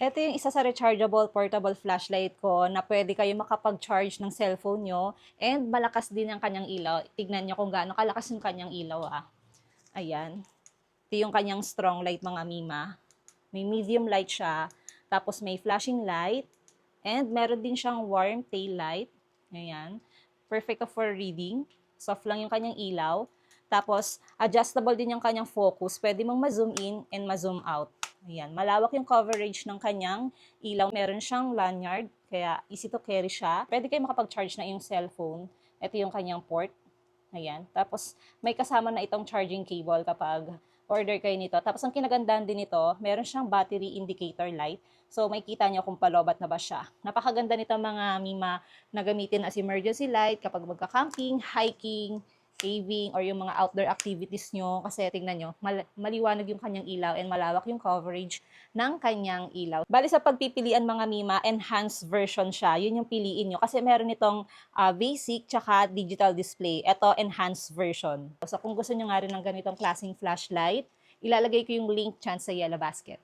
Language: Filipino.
Ito yung isa sa rechargeable portable flashlight ko na pwede kayo makapag-charge ng cellphone nyo and malakas din ang kanyang ilaw. Tignan nyo kung gaano kalakas yung kanyang ilaw Ayan. Ito yung kanyang strong light mga mima. May medium light siya. Tapos may flashing light. And meron din siyang warm tail light. Ayan. Perfect for reading. Soft lang yung kanyang ilaw. Tapos, adjustable din yung kanyang focus. Pwede mong ma-zoom in and ma-zoom out. Ayan. Malawak yung coverage ng kanyang ilaw. Meron siyang lanyard, kaya easy to carry siya. Pwede kayo makapag-charge na yung cellphone. Ito yung kanyang port. Ayan. Tapos, may kasama na itong charging cable kapag order kayo nito. Tapos, ang kinagandaan din nito, meron siyang battery indicator light. So, makikita nyo kung palobat na ba siya. Napakaganda nito mga mima na gamitin as emergency light kapag magka-camping, hiking, caving, or yung mga outdoor activities nyo. Kasi tingnan nyo, maliwanag yung kanyang ilaw and malawak yung coverage ng kanyang ilaw. Bali sa pagpipilian mga mima, enhanced version siya. Yun yung piliin nyo. Kasi meron itong basic tsaka digital display. Ito, enhanced version. So kung gusto nyo nga rin ng ganitong klaseng flashlight, ilalagay ko yung link dyan sa yellow basket.